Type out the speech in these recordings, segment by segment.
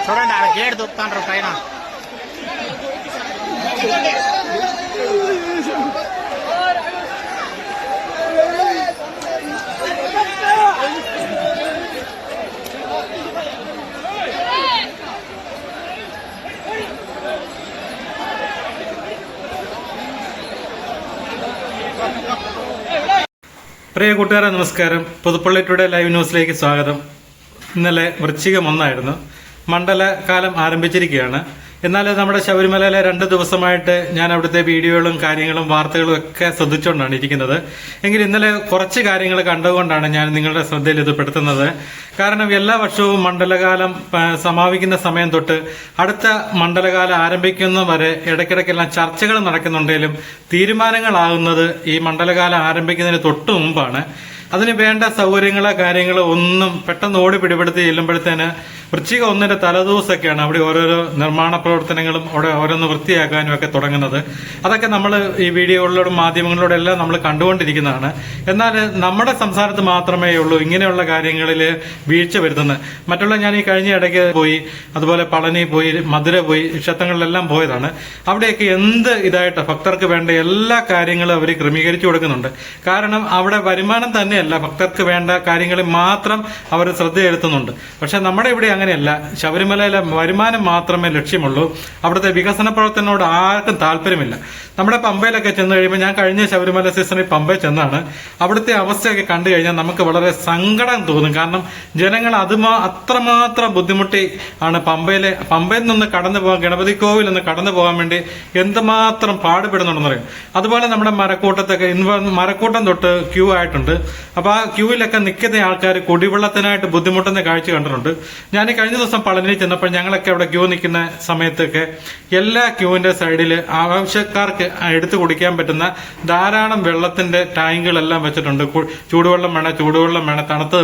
చూడండి ఆడ గేట్ దొక్కుతాండ్రు పైన. പ്രിയ കൂട്ടുകാരെ നമസ്കാരം. പുതുപ്പള്ളി ടുഡേ ലൈവ് ന്യൂസിലേക്ക് സ്വാഗതം. ഇന്നലെ വൃശ്ചികം 1 മണ്ഡലകാലം ആരംഭിച്ചിരിക്കുകയാണ്. എന്നാൽ നമ്മുടെ ശബരിമലയിലെ 2 ദിവസമായിട്ട് ഞാൻ അവിടുത്തെ വീഡിയോകളും കാര്യങ്ങളും വാർത്തകളും ഒക്കെ ശ്രദ്ധിച്ചുകൊണ്ടാണ് ഇരിക്കുന്നത്. എങ്കിൽ ഇന്നലെ കുറച്ച് കാര്യങ്ങൾ കണ്ടുകൊണ്ടാണ് ഞാൻ നിങ്ങളുടെ ശ്രദ്ധയിൽ ഇത് പെടുത്തുന്നത്. കാരണം എല്ലാ വർഷവും മണ്ഡലകാലം സമാപിക്കുന്ന സമയം തൊട്ട് അടുത്ത മണ്ഡലകാലം ആരംഭിക്കുന്ന വരെ ഇടയ്ക്കിടയ്ക്കെല്ലാം ചർച്ചകൾ നടക്കുന്നുണ്ടെങ്കിലും തീരുമാനങ്ങളാകുന്നത് ഈ മണ്ഡലകാലം ആരംഭിക്കുന്നതിന് തൊട്ട് മുമ്പാണ്. അതിന് വേണ്ട സൗകര്യങ്ങളോ കാര്യങ്ങളോ ഒന്നും പെട്ടെന്ന് ഓടി പിടിപെടുത്തി ചെല്ലുമ്പോഴത്തേന് വൃശ്ചികം 1 തലേദിവസമൊക്കെയാണ് അവിടെ ഓരോരോ നിർമ്മാണ പ്രവർത്തനങ്ങളും അവിടെ ഓരോന്ന് വൃത്തിയാക്കാനും ഒക്കെ തുടങ്ങുന്നത്. അതൊക്കെ നമ്മൾ ഈ വീഡിയോകളിലൂടെ മാധ്യമങ്ങളിലൂടെ എല്ലാം നമ്മൾ കണ്ടുകൊണ്ടിരിക്കുന്നതാണ്. എന്നാൽ നമ്മുടെ സംസ്ഥാനത്ത് മാത്രമേ ഉള്ളൂ ഇങ്ങനെയുള്ള കാര്യങ്ങളിൽ വീഴ്ച വരുത്തുന്നത്. മറ്റുള്ള ഞാൻ ഈ കഴിഞ്ഞ ഇടയ്ക്ക് പോയി, അതുപോലെ പളനി പോയി, മധുര പോയി, ക്ഷേത്രങ്ങളിലെല്ലാം പോയതാണ്. അവിടെയൊക്കെ എന്ത് ഇതായിട്ട് ഭക്തർക്ക് വേണ്ട എല്ലാ കാര്യങ്ങളും അവർ ക്രമീകരിച്ചു കൊടുക്കുന്നുണ്ട്. കാരണം അവിടെ വരുമാനം തന്നെയല്ല, ഭക്തർക്ക് വേണ്ട കാര്യങ്ങളിൽ മാത്രം അവർ ശ്രദ്ധ ചെലുത്തുന്നുണ്ട്. പക്ഷെ നമ്മുടെ ഇവിടെ അങ്ങനെയല്ല. ശബരിമലയിലെ വരുമാനം മാത്രമേ ലക്ഷ്യമുള്ളൂ. അവിടുത്തെ വികസന പ്രവർത്തനത്തോട് ആർക്കും താല്പര്യമില്ല. നമ്മുടെ പമ്പയിലൊക്കെ ചെന്ന് കഴിയുമ്പോൾ, ഞാൻ കഴിഞ്ഞ ശബരിമല സീസണിൽ പമ്പയിൽ ചെന്നാണ്, അവിടുത്തെ അവസ്ഥയൊക്കെ കണ്ടു കഴിഞ്ഞാൽ നമുക്ക് വളരെ സങ്കടം തോന്നും. കാരണം ജനങ്ങൾ അത്രമാത്രം ബുദ്ധിമുട്ടി ആണ് പമ്പയിൽ നിന്ന് കടന്നു പോകാൻ, ഗണപതി കോവിൽ നിന്ന് കടന്നു പോകാൻ വേണ്ടി എന്തുമാത്രം പാടുപെടുന്നുണ്ടെന്ന് പറയും. അതുപോലെ നമ്മുടെ മരക്കൂട്ടത്തൊക്കെ മരക്കൂട്ടം തൊട്ട് ക്യൂ ആയിട്ടുണ്ട്. അപ്പൊ ആ ക്യൂവിലൊക്കെ നിൽക്കുന്ന ആൾക്കാർ കുടിവെള്ളത്തിനായിട്ട് ബുദ്ധിമുട്ടുന്ന കാഴ്ച കണ്ടിട്ടുണ്ട്. ഞാൻ കഴിഞ്ഞ ദിവസം പളനിയിൽ ചെന്നപ്പോൾ ഞങ്ങളൊക്കെ അവിടെ ക്യൂ നിൽക്കുന്ന സമയത്തൊക്കെ എല്ലാ ക്യൂവിന്റെ സൈഡിൽ ആവശ്യക്കാർക്ക് എടുത്തു കുടിക്കാൻ പറ്റുന്ന ധാരാളം വെള്ളത്തിന്റെ ടാങ്കുകളെല്ലാം വെച്ചിട്ടുണ്ട്. ചൂടുവെള്ളം വേണം, തണുത്ത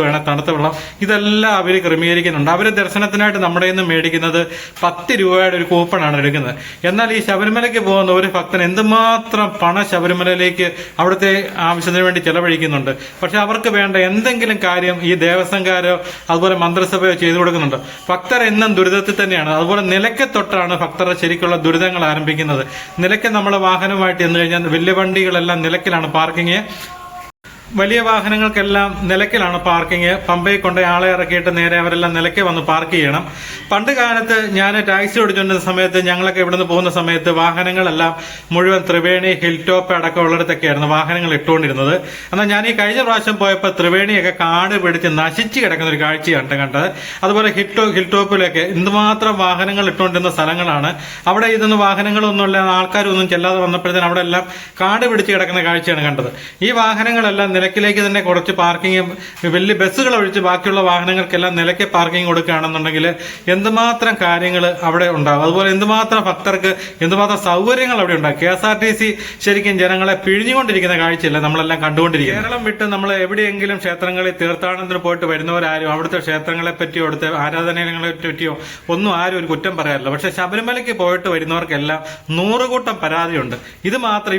വെള്ളം, ഇതെല്ലാം അവർ ക്രമീകരിക്കുന്നുണ്ട്. അവർ ദർശനത്തിനായിട്ട് നമ്മുടെ നിന്ന് മേടിക്കുന്നത് 10 രൂപയുടെ ഒരു കൂപ്പണാണ് എടുക്കുന്നത്. എന്നാൽ ഈ ശബരിമലയ്ക്ക് പോകുന്ന ഒരു ഭക്തൻ എന്തുമാത്രം പണം ശബരിമലയിലേക്ക് അവിടുത്തെ ആവശ്യത്തിന് വേണ്ടി ചെലവഴിക്കുന്നുണ്ട്. പക്ഷെ അവർക്ക് വേണ്ട എന്തെങ്കിലും കാര്യം ഈ ദേവസ്വംകാരോ അതുപോലെ മന്ത്രിസഭയോ ചെയ്തു കൊടുക്കുന്നുണ്ട്. ഭക്തർ എന്നും ദുരിതത്തിൽ തന്നെയാണ്. അതുപോലെ നിലയ്ക്ക് തൊട്ടാണ് ഭക്തരുടെ ശരിക്കുള്ള ദുരിതങ്ങൾ ആരംഭിക്കുന്നത്. നിലയ്ക്ക് നമ്മളെ വാഹനമായിട്ട് ചെന്ന് കഴിഞ്ഞാൽ വലിയ വണ്ടികളെല്ലാം നിലയ്ക്കിലാണ് പാർക്കിങ്. വലിയ വാഹനങ്ങൾക്കെല്ലാം നിലയ്ക്കലാണ് പാർക്കിങ്. പമ്പയിൽ കൊണ്ട് ആളെ ഇറക്കിയിട്ട് നേരെ അവരെല്ലാം നിലയ്ക്ക് വന്ന് പാർക്ക് ചെയ്യണം. പണ്ട് കാലത്ത് ഞാൻ ടാക്സി ഓടിച്ചുകൊണ്ടിരുന്ന സമയത്ത്, ഞങ്ങളൊക്കെ ഇവിടുന്ന് പോകുന്ന സമയത്ത് വാഹനങ്ങളെല്ലാം മുഴുവൻ ത്രിവേണി, ഹിൽ ടോപ്പ് അടക്കം ഉള്ളിടത്തൊക്കെയായിരുന്നു വാഹനങ്ങൾ ഇട്ടുകൊണ്ടിരുന്നത്. എന്നാൽ ഞാൻ ഈ കഴിഞ്ഞ പ്രാവശ്യം പോയപ്പോൾ ത്രിവേണിയൊക്കെ കാട് പിടിച്ച് നശിച്ച് കിടക്കുന്ന ഒരു കാഴ്ചയാണ് കണ്ടത്. അതുപോലെ ഹിൽ ടോപ്പിലൊക്കെ എന്തുമാത്രം വാഹനങ്ങൾ ഇട്ടുകൊണ്ടിരുന്ന സ്ഥലങ്ങളാണ്. അവിടെ ഇതൊന്നും വാഹനങ്ങളൊന്നുമില്ല, ആൾക്കാരൊന്നും ചെല്ലാതെ വന്നപ്പോഴത്തേനും അവിടെ എല്ലാം കാട് പിടിച്ച് കിടക്കുന്ന കാഴ്ചയാണ് കണ്ടത്. ഈ വാഹനങ്ങളെല്ലാം നിലയ്ക്കിലേക്ക് തന്നെ കുറച്ച് പാർക്കിംഗ്, വലിയ ബസ്സുകൾ ഒഴിച്ച് ബാക്കിയുള്ള വാഹനങ്ങൾക്കെല്ലാം നിലയ്ക്ക് പാർക്കിംഗ് കൊടുക്കുകയാണെന്നുണ്ടെങ്കിൽ എന്തുമാത്രം കാര്യങ്ങൾ അവിടെ ഉണ്ടാകും. അതുപോലെ എന്തുമാത്രം ഭക്തർക്ക് എന്തുമാത്രം സൗകര്യങ്ങൾ അവിടെ ഉണ്ടാകും. KSRTC ശരിക്കും ജനങ്ങളെ പിഴിഞ്ഞുകൊണ്ടിരിക്കുന്ന കാഴ്ചയല്ല നമ്മളെല്ലാം കണ്ടുകൊണ്ടിരിക്കുക. കേരളം വിട്ട് നമ്മൾ എവിടെയെങ്കിലും ക്ഷേത്രങ്ങളിൽ തീർത്ഥാടനത്തിന് പോയിട്ട് വരുന്നവരാരും അവിടുത്തെ ക്ഷേത്രങ്ങളെ പറ്റിയോ അവിടുത്തെ ആരാധനാലയങ്ങളെ പറ്റിയോ ഒന്നും ആരും ഒരു കുറ്റം പറയാറില്ല. പക്ഷെ ശബരിമലയ്ക്ക് പോയിട്ട് വരുന്നവർക്കെല്ലാം 100 കൂട്ടം പരാതിയുണ്ട്.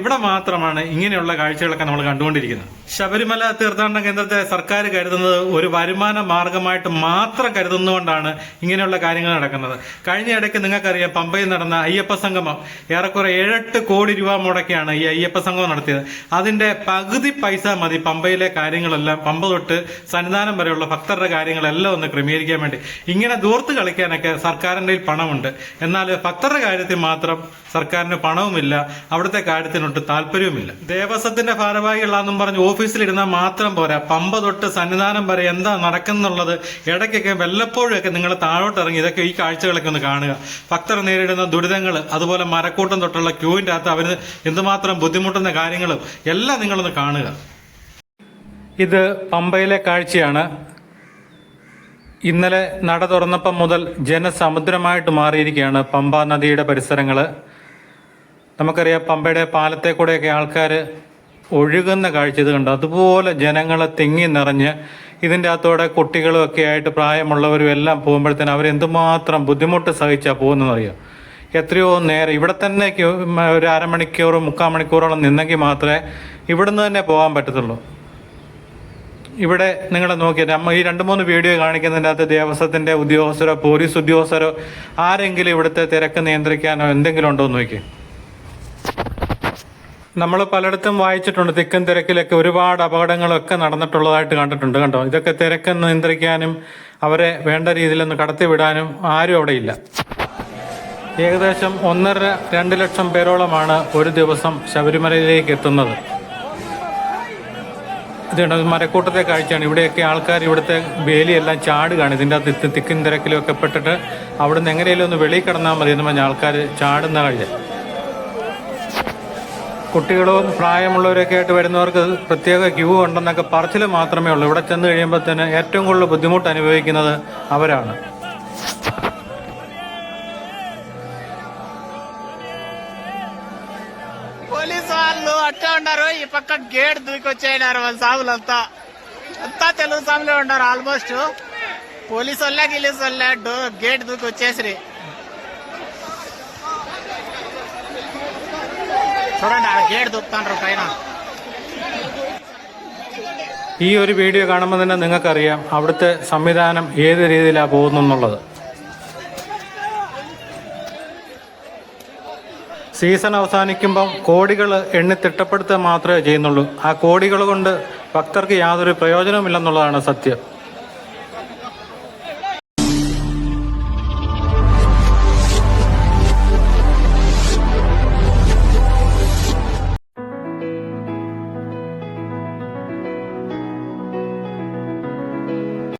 ഇവിടെ മാത്രമാണ് ഇങ്ങനെയുള്ള കാഴ്ചകളൊക്കെ നമ്മൾ കണ്ടുകൊണ്ടിരിക്കുന്നത്. ശബരിമല തീർത്ഥാടന കേന്ദ്രത്തെ സർക്കാർ കരുതുന്നത് ഒരു വരുമാന മാർഗമായിട്ട് മാത്രം കരുതുന്നതുകൊണ്ടാണ് ഇങ്ങനെയുള്ള കാര്യങ്ങൾ നടക്കുന്നത്. കഴിഞ്ഞ ഇടയ്ക്ക് നിങ്ങൾക്കറിയാം, പമ്പയിൽ നടന്ന അയ്യപ്പ സംഗമം ഏറെക്കുറെ 7-8 കോടി രൂപ മുടക്കിയാണ് ഈ അയ്യപ്പ സംഗമം നടത്തിയത്. അതിന്റെ പകുതി പൈസ മതി പമ്പയിലെ കാര്യങ്ങളെല്ലാം, പമ്പ തൊട്ട് സന്നിധാനം വരെയുള്ള ഭക്തരുടെ കാര്യങ്ങളെല്ലാം ഒന്ന് ക്രമീകരിക്കാൻ വേണ്ടി. ഇങ്ങനെ ദൂർത്ത് കളിക്കാനൊക്കെ സർക്കാരിന്റെ പണമുണ്ട്. എന്നാൽ ഭക്തരുടെ കാര്യത്തിൽ മാത്രം സർക്കാരിന് പണവുമില്ല, അവിടുത്തെ കാര്യത്തിനൊട്ട് താല്പര്യവുമില്ല. ദേവസ്വത്തിന്റെ ഭാരവാഹികളാണെന്നും പറഞ്ഞ് ഓഫീസിലിരുന്നാൽ മാത്രം പോരാ, പമ്പ തൊട്ട് സന്നിധാനം വരെ എന്താ നടക്കുന്നുള്ളത് ഇടയ്ക്കൊക്കെ വല്ലപ്പോഴും ഒക്കെ നിങ്ങൾ താഴോട്ട് ഇറങ്ങി ഇതൊക്കെ ഈ കാഴ്ചകളൊക്കെ ഒന്ന് കാണുക. ഭക്തർ നേരിടുന്ന ദുരിതങ്ങൾ, അതുപോലെ മരക്കൂട്ടം തൊട്ടുള്ള ക്യൂവിന്റെ അകത്ത് അവർ എന്തുമാത്രം ബുദ്ധിമുട്ടുന്ന കാര്യങ്ങളും എല്ലാം നിങ്ങളൊന്ന് കാണുക. ഇത് പമ്പയിലെ കാഴ്ചയാണ്. ഇന്നലെ നട തുറന്നപ്പം മുതൽ ജനസമുദ്രമായിട്ട് മാറിയിരിക്കുകയാണ് പമ്പ നദിയുടെ പരിസരങ്ങൾ. നമുക്കറിയാം, പമ്പയുടെ പാലത്തെ കൂടെയൊക്കെ ആൾക്കാർ ഒഴുകുന്ന കാഴ്ച ഇത് കണ്ടു. അതുപോലെ ജനങ്ങളെ തിങ്ങി നിറഞ്ഞ് ഇതിൻ്റെ അകത്തോടെ കുട്ടികളും ഒക്കെ ആയിട്ട് പ്രായമുള്ളവരും എല്ലാം പോകുമ്പോഴത്തേന് അവരെന്തുമാത്രം ബുദ്ധിമുട്ട് സഹിച്ചാൽ പോകുന്നതെന്നറിയാം. എത്രയോ നേരം ഇവിടെ തന്നെ ഒരു അരമണിക്കൂർ 3/4 മണിക്കൂറോളം നിന്നെങ്കിൽ മാത്രമേ ഇവിടുന്ന് തന്നെ പോകാൻ പറ്റത്തുള്ളൂ. ഇവിടെ നിങ്ങൾ നോക്കിയാൽ ഈ 2-3 വീഡിയോ കാണിക്കുന്നതിൻ്റെ അകത്ത് ദേവസ്വത്തിൻ്റെ ഉദ്യോഗസ്ഥരോ പോലീസ് ഉദ്യോഗസ്ഥരോ ആരെങ്കിലും ഇവിടുത്തെ തിരക്ക് നിയന്ത്രിക്കാനോ എന്തെങ്കിലും ഉണ്ടോ എന്ന് നോക്കി. നമ്മൾ പലയിടത്തും വായിച്ചിട്ടുണ്ട്, തിക്കും തിരക്കിലൊക്കെ ഒരുപാട് അപകടങ്ങളൊക്കെ നടന്നിട്ടുള്ളതായിട്ട് കണ്ടിട്ടുണ്ട്. കണ്ടോ, ഇതൊക്കെ തിരക്ക് നിയന്ത്രിക്കാനും അവരെ വേണ്ട രീതിയിലൊന്ന് കടത്തിവിടാനും ആരും അവിടെ ഇല്ല. ഏകദേശം 1.5-2 ലക്ഷം പേരോളമാണ് ഒരു ദിവസം ശബരിമലയിലേക്ക് എത്തുന്നത്. ഇതുണ്ട്, മരക്കൂട്ടത്തെ കാഴ്ചയാണ്. ഇവിടെയൊക്കെ ആൾക്കാർ ഇവിടുത്തെ വേലിയെല്ലാം ചാടുകയാണ്. ഇതിൻ്റെ അകത്ത് തിക്കും തിരക്കിലൊക്കെ പെട്ടിട്ട് അവിടുന്ന് എങ്ങനെയെങ്കിലും ഒന്ന് വെളിയിൽ കിടന്നാൽ മതി എന്ന് പറഞ്ഞാൽ ആൾക്കാർ ചാടുന്ന കാഴ്ച. കുട്ടികളും പ്രായമുള്ളവരൊക്കെ ആയിട്ട് വരുന്നവർക്ക് പ്രത്യേക ക്യൂ ഉണ്ടെന്നൊക്കെ പറച്ചിൽ മാത്രമേ ഉള്ളൂ. ഇവിടെ ചെന്ന് കഴിയുമ്പോൾ തന്നെ ഏറ്റവും കൂടുതൽ ബുദ്ധിമുട്ട് അനുഭവിക്കുന്നത് അവരാണ്. పోలీసు వాళ్ళు అట్టే ఉన్నారు. ఈ పక్క గేట్ దూకి వచ్చేయడారు వాళ్ళ సాగులంతా. అంతా తెలుగు సాములే ఉన్నారు ఆల్మోస్ట్. పోలీసు వాళ్ళే గిలీసు వాళ్ళే గేట్ దూకి వచ్చేసి చూడండి, ఆ గేట్ దూకుతాండ్రు పైన. ഈ ഒരു വീഡിയോ കാണുമ്പോൾ തന്നെ നിങ്ങൾക്കറിയാം അവിടുത്തെ സംവിധാനം ഏത് രീതിയിലാണ് പോകുന്നുള്ളത്. സീസൺ അവസാനിക്കുമ്പം കോടികൾ എണ്ണി തിട്ടപ്പെടുത്തുക മാത്രമേ ചെയ്യുന്നുള്ളൂ. ആ കോടികൾ കൊണ്ട് ഭക്തർക്ക് യാതൊരു പ്രയോജനവുമില്ലെന്നുള്ളതാണ് സത്യം.